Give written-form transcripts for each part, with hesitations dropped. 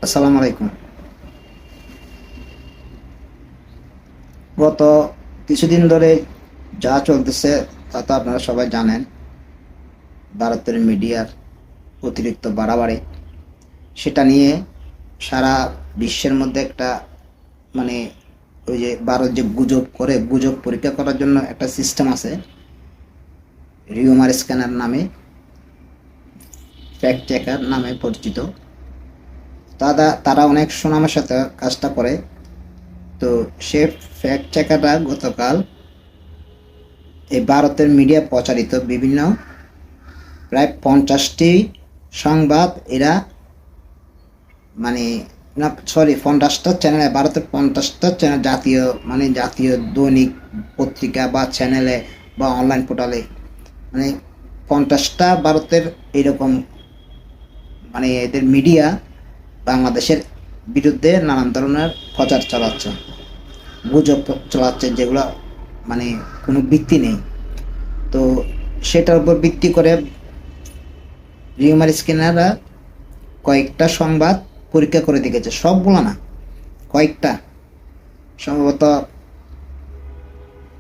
আসসালামু আলাইকুম। গত কিছুদিন ধরে যা চলতেছে তা তো আপনারা সবাই জানেন। ভারতের মিডিয়ার অতিরিক্ত বাড়াবাড়ি, সেটা নিয়ে সারা বিশ্বের মধ্যে একটা মানে ওই যে ভারত যে গুজব করে, গুজব পরীক্ষা করার জন্য একটা সিস্টেম আছে রিউমার স্ক্যানার নামে, ফ্যাক্ট চেকার নামে পরিচিত। তারা অনেক সুনামের সাথে কাজটা করে। তো সে ফ্যাক্ট চেকাররা গতকাল এই ভারতের মিডিয়া প্রচারিত বিভিন্ন প্রায় 50টি সংবাদ এরা মানে না, সরি, 50টা চ্যানেলে, ভারতের 50টা চ্যানেল, জাতীয় দৈনিক পত্রিকা বা চ্যানেলে বা অনলাইন পোর্টালে, মানে 50টা ভারতের এরকম এদের মিডিয়া বাংলাদেশের বিরুদ্ধে নানান ধরনের প্রচার চালাচ্ছে, গুজব চালাচ্ছে, যেগুলো মানে কোনো ভিত্তি নেই। তো সেটার উপর ভিত্তি করে রিউমার স্ক্যানাররা কয়েকটা সংবাদ পরীক্ষা করে দেখেছে, সবগুলো না, কয়েকটা, সম্ভবত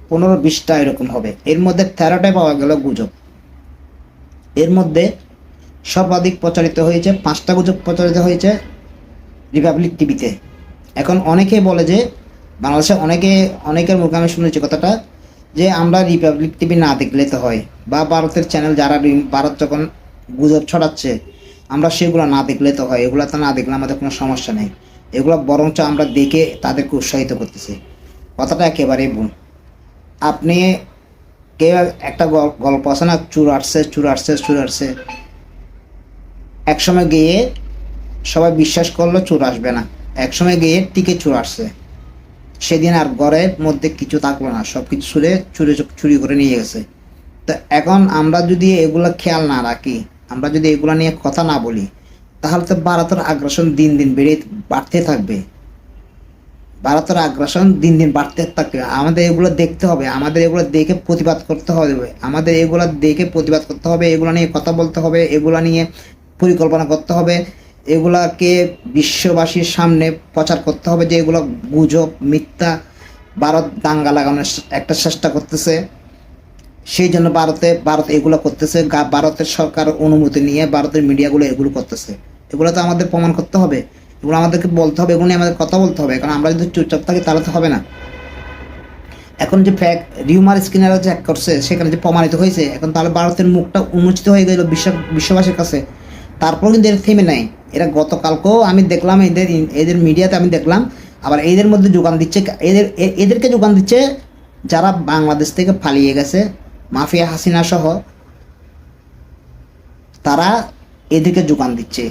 15-20টা এরকম হবে। এর মধ্যে 13টায় পাওয়া গেল গুজব। এর মধ্যে সর্বাধিক প্রচারিত হয়েছে, 5টা গুজব প্রচারিত হয়েছে রিপাবলিক টিভিতে। এখন অনেকেই বলে যে বাংলাদেশে অনেকের মুখে আমি শুনেছি কথাটা, যে আমরা রিপাবলিক টিভি না দেখলে তো হয়, বা ভারতের চ্যানেল যারা ভারত যখন গুজব ছড়াচ্ছে আমরা সেগুলো না দেখলে তো হয়, এগুলো তো না দেখলে আমাদের কোনো সমস্যা নেই, এগুলো বরঞ্চ আমরা দেখে তাদেরকে উৎসাহিত করতেছি। কথাটা একেবারেই ভুল। আপনি কেউ একটা গল্প আছে না, চুর আসছে, একসময় গিয়ে সবাই বিশ্বাস করলো চোর আসবে না, একসময় গিয়ে টিকে চোর আসছে, সেদিন আর ঘরের মধ্যে কিছু থাকলো না, সব কিছু চুরি করে নিয়ে গেছে। তো এখন আমরা যদি এগুলো খেয়াল না রাখি, আমরা যদি এগুলো নিয়ে কথা না বলি, তাহলে তো ভারতের আগ্রাসন দিন দিন বাড়তে থাকবে। ভারতের আগ্রাসন দিন দিন বাড়তে থাকবে। আমাদের এগুলো দেখতে হবে, আমাদের এগুলো দেখে প্রতিবাদ করতে হবে, এগুলো নিয়ে কথা বলতে হবে, এগুলো নিয়ে পরিকল্পনা করতে হবে, এগুলাকে বিশ্ববাসীর সামনে প্রচার করতে হবে যে এগুলো গুজব, মিথ্যা। ভারত দাঙ্গা লাগানোর একটা চেষ্টা করতেছে, সেই জন্য ভারত এগুলো করতেছে, ভারতের সরকার অনুমতি নিয়ে ভারতের মিডিয়াগুলো এগুলো করতেছে। এগুলো তো আমাদের প্রমাণ করতে হবে, এগুলো আমাদেরকে বলতে হবে, এগুলো নিয়ে আমাদের কথা বলতে হবে, কারণ আমরা যদি চুপচাপ থাকি তাহলে তো হবে না। এখন যে রিউমার স্ক্যানার যে করছে সেখানে যে প্রমাণিত হয়েছে, এখন তাহলে ভারতের মুখটা উন্মোচিত হয়ে গেল বিশ্ববাসীর কাছে। তারপর কিন্তু এরা থেমে নেয়। এরা গতকালকেও আমি দেখলাম, এদের মিডিয়াতে আমি দেখলাম, আবার এদের মধ্যে যোগান দিচ্ছে, এদেরকে যোগান দিচ্ছে যারা বাংলাদেশ থেকে পালিয়ে গেছে, মাফিয়া হাসিনা সহ, তারা এদেরকে যোগান দিচ্ছে।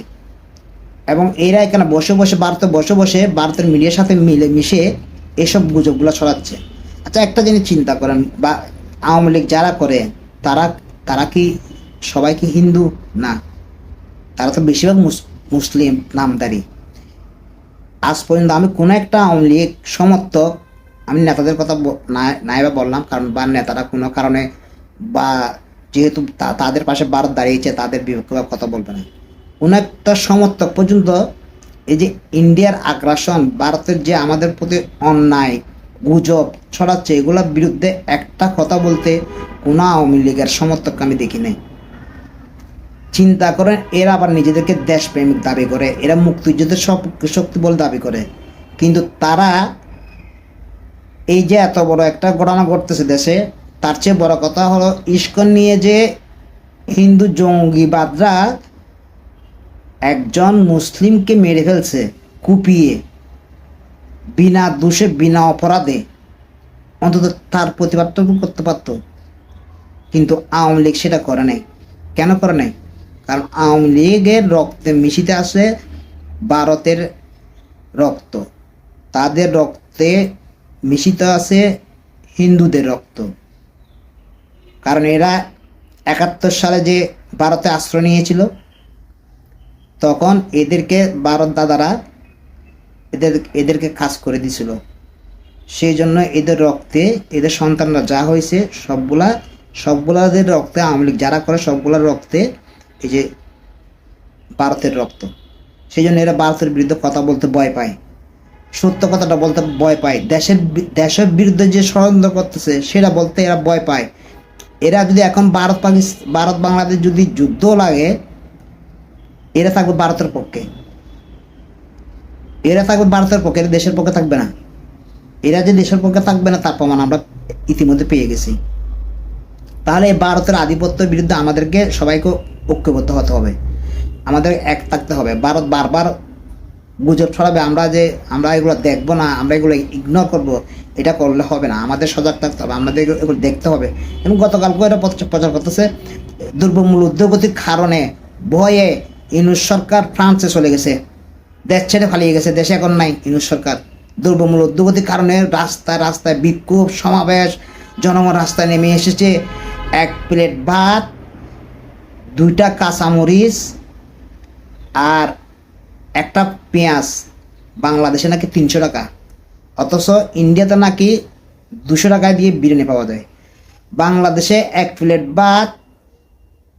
এবং এরা এখানে ভারতের মিডিয়ার সাথে মিশে এসব গুজবগুলো ছড়াচ্ছে। আচ্ছা, একটা জিনিস চিন্তা করেন, বা আওয়ামী লীগ যারা করে, তারা তারা কি সবাই কি হিন্দু? না, তারা তো বেশিরভাগ মুসলিম নামধারী। আজ পর্যন্ত আমি কোনো একটা আওয়ামী লীগ সমর্থক, আমি নেতাদের কথা নাইবা বললাম, কারণ বা নেতারা কোনো কারণে বা যেহেতু তাদের পাশে ভারত দাঁড়িয়েছে, তাদের বিপক্ষে কথা বলবে না, কোনো একটা সমর্থক পর্যন্ত এই যে ইন্ডিয়ার আগ্রাসন, ভারতের যে আমাদের প্রতি অন্যায় গুজব ছড়াচ্ছে, এগুলোর বিরুদ্ধে একটা কথা বলতে কোনো আওয়ামী লীগের সমর্থক আমি দেখি নাই। চিন্তা করেন, এরা আবার নিজেদেরকে দেশপ্রেমিক দাবি করে, এরা মুক্তিযুদ্ধের শক্তি বলে দাবি করে, কিন্তু তারা এই যে এত বড় একটা ঘটনা ঘটতেছে দেশে, তার চেয়ে বড় কথা হলো ইস্কন নিয়ে যে হিন্দু জঙ্গিবাদরা একজন মুসলিমকে মেরে ফেলছে কুপিয়ে, বিনা দোষে বিনা অপরাধে, অন্তত তার প্রতিবাদ করতে পারত। কিন্তু আওয়ামী লীগ সেটা করে নাই। কেন করে নাই? কারণ আওয়ামী লীগের রক্তে মিশিতে আছে ভারতের রক্ত, তাদের রক্তে মিশিত আছে হিন্দুদের রক্ত। কারণ এরা 71 সালে যে ভারতে আশ্রয় নিয়েছিল, তখন এদেরকে ভারত দাদারা এদেরকে কাজ করে দিছিল। সেই জন্য এদের রক্তে, এদের সন্তানরা যা হয়েছে সবগুলাদের রক্তে, আওয়ামী লীগ যারা করে সবগুলার রক্তে এই যে ভারতের রক্ত। সেই জন্য এরা ভারতের বিরুদ্ধে কথা বলতে ভয় পায়, সত্য কথাটা বলতে ভয় পায়, দেশের বিরুদ্ধে যে ষড়যন্ত্র করতেছে সেটা বলতে এরা ভয় পায়। এরা যদি এখন ভারত বাংলাদেশ যদি যুদ্ধ লাগে, এরা থাকবে ভারতের পক্ষে, এরা থাকবে ভারতের পক্ষে, এরা দেশের পক্ষে থাকবে না। এরা যে দেশের পক্ষে থাকবে না তার প্রমাণ আমরা ইতিমধ্যে পেয়ে গেছি। তাহলে এই ভারতের আধিপত্যের বিরুদ্ধে আমাদেরকে সবাইকে ঐক্যবদ্ধ হতে হবে, আমাদের এক থাকতে হবে। ভারত বারবার গুজব ছড়াবে, আমরা এগুলো দেখবো না, আমরা এগুলো ইগনোর করব, এটা করলে হবে না। আমাদের সজাগ থাকতে হবে, আমাদের এগুলো দেখতে হবে। এবং গতকালকে এটা প্রচার করতেছে, দ্রব্যমূল্য ঊর্ধ্বগতির কারণে ভয়ে ইউনূস সরকার ফ্রান্সে চলে গেছে, দেশ ছেড়ে পালিয়ে গেছে, দেশে এখন নাই ইউনূস সরকার। দ্রব্যমূল্য ঊর্ধ্বগতির কারণে রাস্তায় বিক্ষোভ সমাবেশ, জনগণ রাস্তায় নেমে এসেছে। 1 প্লেট ভাত, 2টা কাঁচামরিচ আর একটা পেঁয়াজ বাংলাদেশে নাকি 300 টাকা, অথচ ইন্ডিয়াতে নাকি 200 টাকায় দিয়ে বিরিয়ানি পাওয়া যায়। বাংলাদেশে 1 প্লেট ভাত,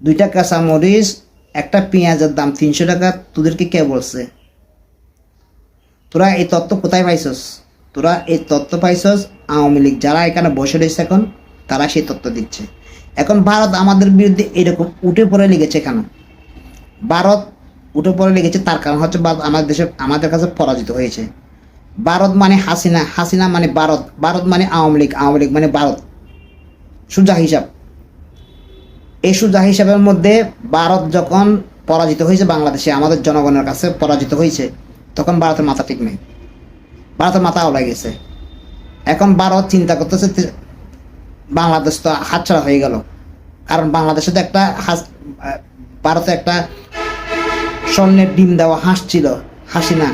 2টা কাঁচামরিচ, একটা পেঁয়াজের দাম 300 টাকা। তোদেরকে কে বলছে? তোরা এই তথ্য কোথায় পাইছস? তোরা এই তথ্য পাইছস আওয়ামী লীগ যারা এখানে বসে রয়েছে এখন, তারা সেই তথ্য দিচ্ছে। এখন ভারত আমাদের বিরুদ্ধে এরকম উঠে পড়ে লেগেছে কেন? ভারত উঠে পড়ে লেগেছে তার কারণ হচ্ছে আমাদের কাছে পরাজিত হয়েছে। ভারত মানে হাসিনা, হাসিনা মানে ভারত, ভারত মানে আওয়ামী লীগ, আওয়ামী লীগ মানে ভারত। সোজা হিসাব। এই সোজা হিসাবের মধ্যে ভারত যখন পরাজিত হয়েছে বাংলাদেশে, আমাদের জনগণের কাছে পরাজিত হয়েছে, তখন ভারতের মাথা ঠিক নেই, ভারতের মাথা ওলাই গেছে। এখন ভারত চিন্তা করতেছে বাংলাদেশ তো হাতছাড়া হয়ে গেল, কারণ বাংলাদেশে তো ভারতে একটা স্বর্ণের ডিম দেওয়া হাঁস ছিল, হাসিনা,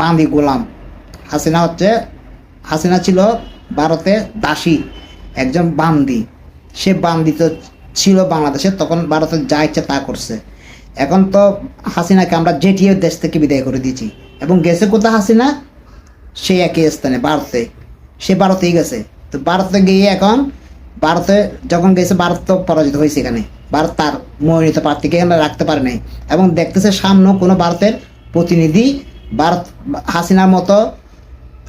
বান্দি গোলাম। হাসিনা ছিল ভারতে দাসী, একজন বান্দি। সে বান্দি তো ছিল বাংলাদেশে, তখন ভারতের যা ইচ্ছা তা করছে। এখন তো হাসিনাকে আমরা জেটিয়ে দেশ থেকে বিদায় করে দিয়েছি, এবং গেছে কোথায় হাসিনা? সেই একই স্থানে, ভারতে। সে ভারতেই গেছে। তো ভারতে গিয়ে এখন ভারতে যখন গেছে, ভারত তো পরাজিত হয়েছে এখানে। ভারত তার মনোনীত প্রার্থীকে এখানে রাখতে পারে নাই, এবং দেখতেছে সামনে কোনো ভারতের প্রতিনিধি ভারত হাসিনার মতো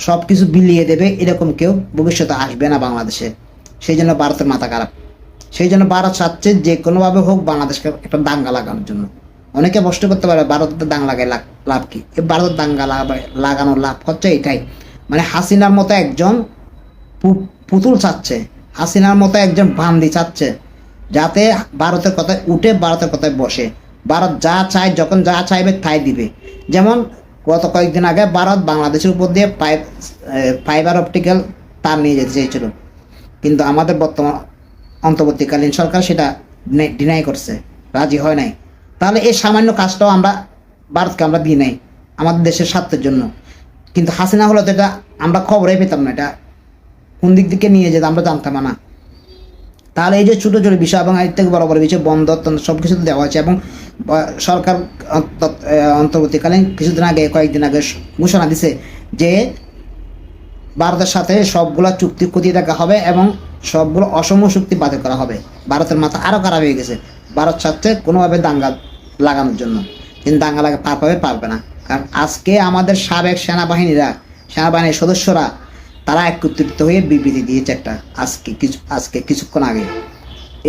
সব কিছু বিলিয়ে দেবে এরকম কেউ ভবিষ্যতে আসবে না বাংলাদেশে। সেই জন্য ভারতের মাথা খারাপ। সেই জন্য ভারত চাচ্ছে যে কোনোভাবে হোক বাংলাদেশকে একটা দাঙ্গা লাগানোর জন্য। অনেকে প্রশ্ন করতে পারে ভারতের দাঙ্গা লাগায় লাভ কি? ভারতের দাঙ্গা লাগানোর লাভ হচ্ছে এটাই, মানে হাসিনার মতো একজন পুতুল চাচ্ছে, হাসিনার মতো একজন বান্দি চাচ্ছে, যাতে ভারতের কথায় উঠে ভারতের কথায় বসে। ভারত যা চায়, যখন যা চাইবে তাই দিবে। যেমন গত কয়েকদিন আগে ভারত বাংলাদেশের উপর দিয়ে ফাইবার অপটিক্যাল তার নিয়ে যেতে চেয়েছিল, কিন্তু আমাদের বর্তমান অন্তর্বর্তীকালীন সরকার সেটা ডিনাই করছে, রাজি হয় নাই। তাহলে এই সামান্য কাজটাও আমরা ভারতকে আমরা দিই নাই আমাদের দেশের স্বার্থের জন্য। কিন্তু হাসিনা হলে তো এটা আমরা খবরই পেতাম না, এটা কোন দিক থেকে নিয়ে যেতে আমরা জানতাম না। তাহলে এই যে ছোটো ছোটো বিষয় এবং এর থেকে বড় বড় বিষয় বন্ধ সব কিছু দেওয়া হয়েছে, এবং সরকার অন্তর্বর্তীকালীন কয়েকদিন আগে ঘোষণা দিছে যে ভারতের সাথে সবগুলো চুক্তি খতিয়ে দেখা হবে এবং সবগুলো অসম চুক্তি বাতিল করা হবে। ভারতের মাথা আরও খারাপ হয়ে গেছে, ভারত সাথে কোনোভাবে দাঙ্গা লাগানোর জন্য। কিন্তু দাঙ্গা পারবে না, কারণ আজকে আমাদের সাবেক সেনাবাহিনীর সদস্যরা তারা একত্রিত হয়ে বিবৃতি দিয়েছে একটা, আজকে কিছুক্ষণ আগে।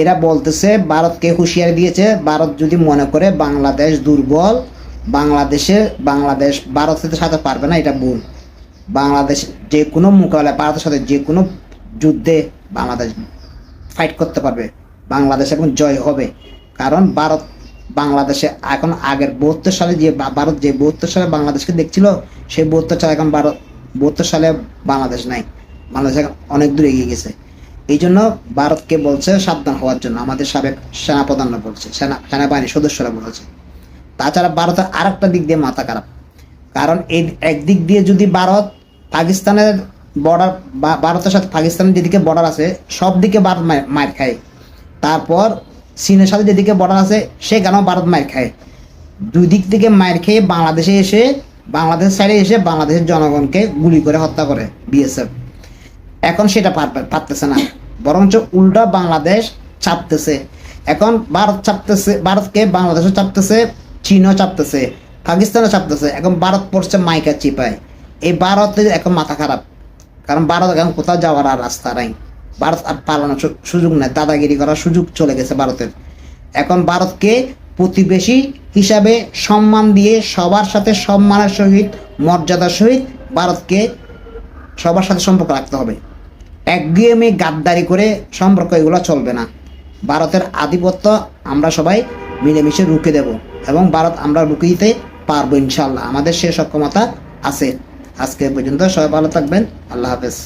এরা বলতেছে, ভারতকে হুঁশিয়ারি দিয়েছে, ভারত যদি মনে করে বাংলাদেশ দুর্বল, বাংলাদেশ ভারতের সাথে পারবে না, এটা ভুল। বাংলাদেশ যে কোনো মোকাবেলায়, ভারতের সাথে যে কোনো যুদ্ধে বাংলাদেশ ফাইট করতে পারবে, বাংলাদেশ এখন জয় হবে। কারণ ভারত বাংলাদেশে এখন আগের 72 সালে ভারত যে 72 সালে বাংলাদেশকে দেখছিল, সেই 72 সালে এখন 72 সালে বাংলাদেশ নাই, বাংলাদেশ এখন অনেক দূর এগিয়ে গেছে। এই জন্য ভারতকে বলছে সাবধান হওয়ার জন্য, আমাদের সাবেক সেনাপ্রধানরা বলছে, সেনাবাহিনীর সদস্যরা বলেছে। তাছাড়া ভারতের আর একটা দিক দিয়ে মাথা খারাপ, কারণ এই একদিক দিয়ে যদি ভারত পাকিস্তানের বর্ডার, ভারতের সাথে পাকিস্তানের যেদিকে বর্ডার আছে সব দিকে ভারত মার খায়, তারপর চীনের সাথে যেদিকে বর্ডার আছে সেখানেও ভারত মার খায়। দুই দিক থেকে মার খেয়ে বাংলাদেশের সাইডে এসে বাংলাদেশের জনগণকে গুলি করে হত্যা করে বিএসএফ। এখন সেটা পারতেছে না, বরঞ্চ উল্টা বাংলাদেশ চাপতেছে। এখন ভারতকে বাংলাদেশও চাপতেছে, চীনও চাপতেছে, পাকিস্তানও চাপতেছে, এখন ভারত পড়ছে মাইকা চিপায়। এই ভারতের এখন মাথা খারাপ, কারণ ভারত এখন কোথাও যাওয়ার আর রাস্তা নাই, ভারত আর পালানোর সুযোগ নেই, দাদাগিরি করার সুযোগ চলে গেছে ভারতের। এখন ভারতকে প্রতিবেশী হিসাবে সম্মান দিয়ে সবার সাথে সম্মানের সহিত মর্যাদার সহিত ভারতকে সবার সাথে সম্পর্ক রাখতে হবে। একঘেয়েমি গাদ্দারি করে সম্পর্ক এগুলো চলবে না। ভারতের আধিপত্য আমরা সবাই মিলেমিশে রুখে দেব, এবং ভারত আমরা রুখে দিতে পারবো ইনশাল্লাহ, আমাদের সে সক্ষমতা আছে। আজকে পর্যন্ত সবাই ভালো থাকবেন, আল্লাহ হাফেজ।